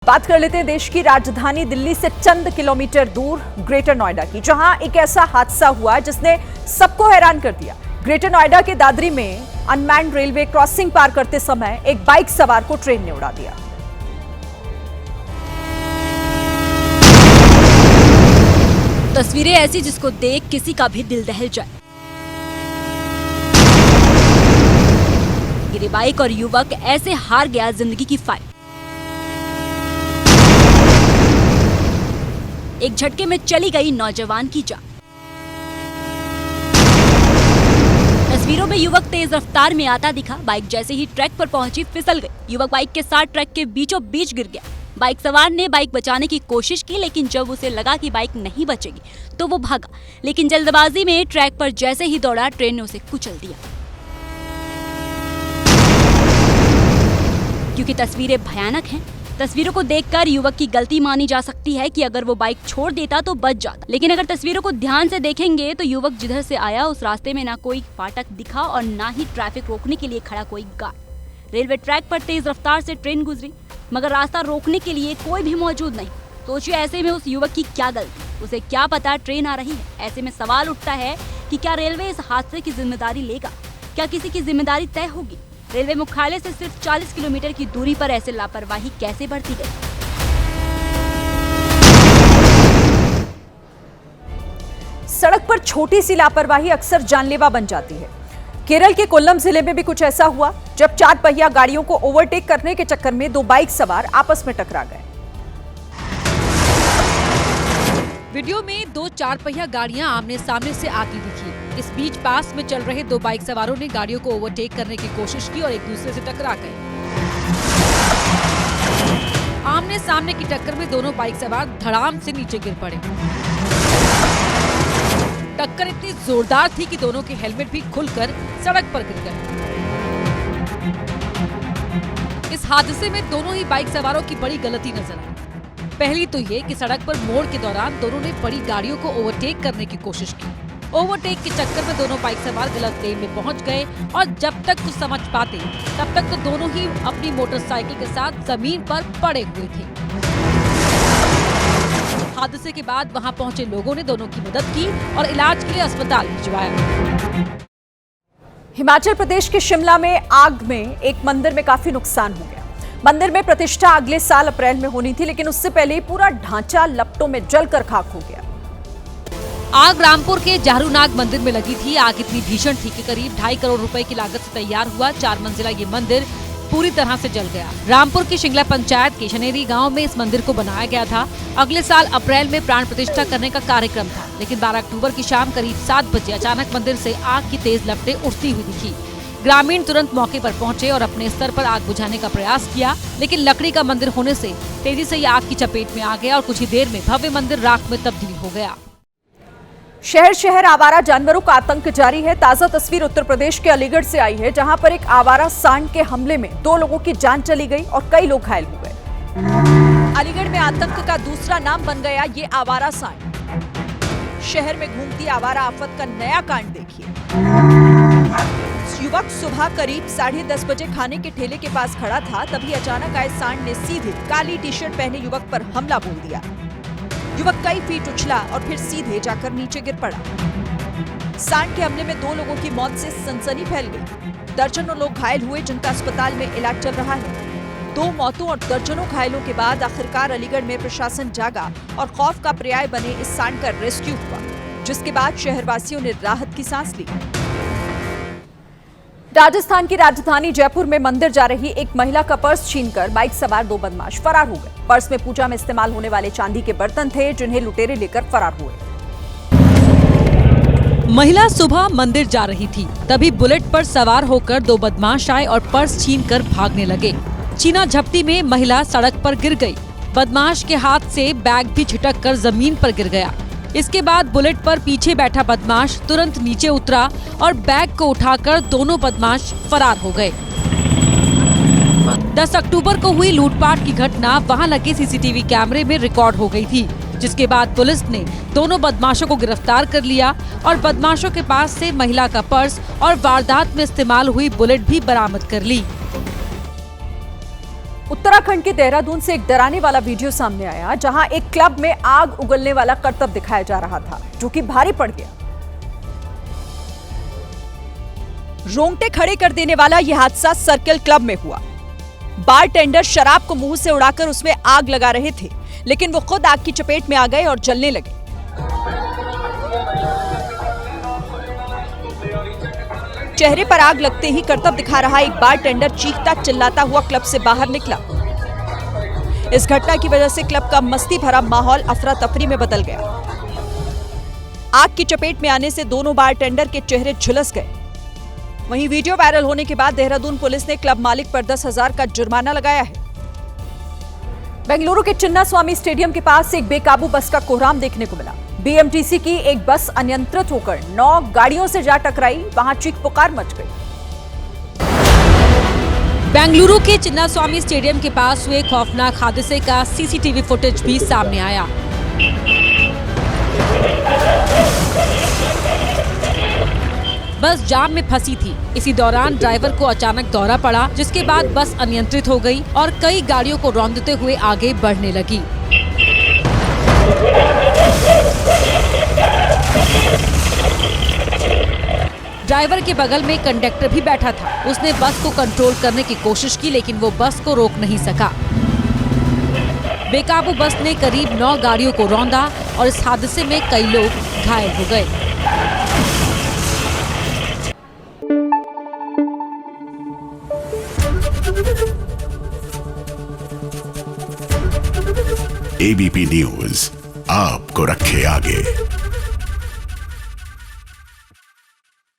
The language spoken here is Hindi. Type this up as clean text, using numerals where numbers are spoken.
बात कर लेते हैं देश की राजधानी दिल्ली से चंद किलोमीटर दूर ग्रेटर नोएडा की, जहां एक ऐसा हादसा हुआ जिसने सबको हैरान कर दिया। ग्रेटर नोएडा के दादरी में अनमैन्ड रेलवे क्रॉसिंग पार करते समय एक बाइक सवार को ट्रेन ने उड़ा दिया। तस्वीरें ऐसी जिसको देख किसी का भी दिल दहल जाए। गिरी बाइक और युवक ऐसे हार गया जिंदगी की फाइट। एक झटके में चली गई नौजवान की जान। तस्वीरों में युवक तेज रफ्तार में आता दिखा। बाइक जैसे ही ट्रैक पर पहुंची फिसल गई। युवक बाइक के साथ ट्रैक के बीचों बीच गिर गया। बाइक सवार ने बाइक बचाने की कोशिश की, लेकिन जब उसे लगा कि बाइक नहीं बचेगी तो वो भागा, लेकिन जल्दबाजी में ट्रैक पर जैसे ही दौड़ा ट्रेन ने उसे कुचल दिया। क्योंकि तस्वीरें भयानक हैं, तस्वीरों को देखकर युवक की गलती मानी जा सकती है कि अगर वो बाइक छोड़ देता तो बच जाता, लेकिन अगर तस्वीरों को ध्यान से देखेंगे तो युवक जिधर से आया उस रास्ते में ना कोई फाटक दिखा और ना ही ट्रैफिक रोकने के लिए खड़ा कोई गार्ड। रेलवे ट्रैक पर तेज रफ्तार से ट्रेन गुजरी, मगर रास्ता रोकने के लिए कोई भी मौजूद नहीं। सोचिए ऐसे में उस युवक की क्या गलती, उसे क्या पता ट्रेन आ रही है। ऐसे में सवाल उठता है कि क्या रेलवे इस हादसे की जिम्मेदारी लेगा? क्या किसी की जिम्मेदारी तय होगी? रेलवे मुख्यालय से सिर्फ 40 किलोमीटर की दूरी पर ऐसे लापरवाही कैसे बरती गई? सड़क पर छोटी सी लापरवाही अक्सर जानलेवा बन जाती है। केरल के कोल्लम जिले में भी कुछ ऐसा हुआ, जब 4 पहिया गाड़ियों को ओवरटेक करने के चक्कर में 2 बाइक सवार आपस में टकरा गए। वीडियो में 2 4 पहिया गाड़ियां आमने सामने से आती दिखी। इस बीच पास में चल रहे 2 बाइक सवारों ने गाड़ियों को ओवरटेक करने की कोशिश की और एक दूसरे से टकरा गए। आमने सामने की टक्कर में दोनों बाइक सवार धड़ाम से नीचे गिर पड़े। टक्कर इतनी जोरदार थी कि दोनों के हेलमेट भी खुलकर सड़क पर गिर गए। इस हादसे में दोनों ही बाइक सवारों की बड़ी गलती नजर आई। पहली तो ये कि सड़क पर मोड़ के दौरान दोनों ने बड़ी गाड़ियों को ओवरटेक करने की कोशिश की। ओवरटेक के चक्कर में दोनों बाइक सवार गलत लेन में पहुंच गए और जब तक कुछ समझ पाते तब तक तो दोनों ही अपनी मोटरसाइकिल के साथ जमीन पर पड़े हुए थे। हादसे के बाद वहां पहुंचे लोगों ने दोनों की मदद की और इलाज के लिए अस्पताल भिजवाया। हिमाचल प्रदेश के शिमला में आग में एक मंदिर में काफी नुकसान हो गया। मंदिर में प्रतिष्ठा अगले साल अप्रैल में होनी थी, लेकिन उससे पहले ही पूरा ढांचा लपटों में जलकर खाक हो गया। आग रामपुर के जाहरूनाग मंदिर में लगी थी। आग इतनी भीषण थी कि करीब 2.5 करोड़ रुपए की लागत से तैयार हुआ 4 मंजिला ये मंदिर पूरी तरह से जल गया। रामपुर की शिंगला पंचायत के शनेरी गांव में इस मंदिर को बनाया गया था। अगले साल अप्रैल में प्राण प्रतिष्ठा करने का कार्यक्रम था, लेकिन 12 अक्टूबर की शाम करीब 7 बजे अचानक मंदिर से आग की तेज लपटें उठती हुई दिखी। ग्रामीण तुरंत मौके पर पहुंचे और अपने स्तर पर आग बुझाने का प्रयास किया, लेकिन लकड़ी का मंदिर होने से तेजी से आग की चपेट में आ गया और कुछ ही देर में भव्य मंदिर राख में तब्दील हो गया। शहर शहर आवारा जानवरों का आतंक जारी है। ताजा तस्वीर उत्तर प्रदेश के अलीगढ़ से आई है, जहां पर एक आवारा सांड के हमले में 2 लोगों की जान चली गई और कई लोग घायल हो गए। अलीगढ़ में आतंक का दूसरा नाम बन गया ये आवारा सांड। शहर में घूमती आवारा आफत का नया कांड देखिए। युवक सुबह करीब 10:30 बजे खाने के ठेले के पास खड़ा था, तभी अचानक आए सांड ने सीधे काली टी-शर्ट पहने युवक पर हमला बोल दिया। युवक कई फीट उछला और फिर सीधे जाकर नीचे गिर पड़ा। सांड के हमले में 2 लोगों की मौत से सनसनी फैल गई। दर्जनों लोग घायल हुए, जिनका अस्पताल में इलाज चल रहा है। 2 मौतों और दर्जनों घायलों के बाद आखिरकार अलीगढ़ में प्रशासन जागा और खौफ का पर्याय बने इस सांड का रेस्क्यू हुआ, जिसके बाद शहरवासियों ने राहत की सांस ली। राजस्थान की राजधानी जयपुर में मंदिर जा रही एक महिला का पर्स छीनकर बाइक सवार 2 बदमाश फरार हो गए। पर्स में पूजा में इस्तेमाल होने वाले चांदी के बर्तन थे, जिन्हें लुटेरे लेकर फरार हुए। महिला सुबह मंदिर जा रही थी, तभी बुलेट पर सवार होकर 2 बदमाश आए और पर्स छीनकर भागने लगे। छीना झपटी में महिला सड़क पर गिर गई। बदमाश के हाथ से बैग भी झिटक कर जमीन पर गिर गया। इसके बाद बुलेट पर पीछे बैठा बदमाश तुरंत नीचे उतरा और बैग को उठाकर दोनों बदमाश फरार हो गए। 10 अक्टूबर को हुई लूटपाट की घटना वहां लगे सीसीटीवी कैमरे में रिकॉर्ड हो गई थी, जिसके बाद पुलिस ने दोनों बदमाशों को गिरफ्तार कर लिया और बदमाशों के पास से महिला का पर्स और वारदात में इस्तेमाल हुई बुलेट भी बरामद कर ली। उत्तराखंड के देहरादून से एक डराने वाला वीडियो सामने आया, जहां एक क्लब में आग उगलने वाला करतब दिखाया जा रहा था, जो कि भारी पड़ गया। रोंगटे खड़े कर देने वाला यह हादसा सर्कल क्लब में हुआ। बार टेंडर शराब को मुंह से उड़ाकर उसमें आग लगा रहे थे, लेकिन वो खुद आग की चपेट में आ गए और जलने लगे। चेहरे पर आग लगते ही करतब दिखा रहा एक बार टेंडर चीखता चिल्लाता हुआ क्लब से बाहर निकला। इस घटना की वजह से क्लब का मस्ती भरा माहौल अफरा तफरी में बदल गया। आग की चपेट में आने से दोनों बार टेंडर के चेहरे झुलस गए। वहीं वीडियो वायरल होने के बाद देहरादून पुलिस ने क्लब मालिक पर 10,000 का जुर्माना लगाया है। बेंगलुरु के चिन्नास्वामी स्टेडियम के पास एक बेकाबू बस का कोहराम देखने को मिला। बीएमटीसी की एक बस अनियंत्रित होकर 9 गाड़ियों से जा टकराई, वहां चीख पुकार मच गई। बेंगलुरु के चिन्नास्वामी स्टेडियम के पास हुए खौफनाक हादसे का सीसीटीवी फुटेज भी सामने आया। बस जाम में फंसी थी। इसी दौरान ड्राइवर को अचानक दौरा पड़ा, जिसके बाद बस अनियंत्रित हो गई और कई गाड़ियों को रौंदते हुए आगे बढ़ने लगी। ड्राइवर के बगल में कंडक्टर भी बैठा था। उसने बस को कंट्रोल करने की कोशिश की, लेकिन वो बस को रोक नहीं सका। बेकाबू बस ने करीब 9 गाड़ियों को रौंदा और इस हादसे में कई लोग घायल हो गए। एबीपी न्यूज आपको रखे आगे।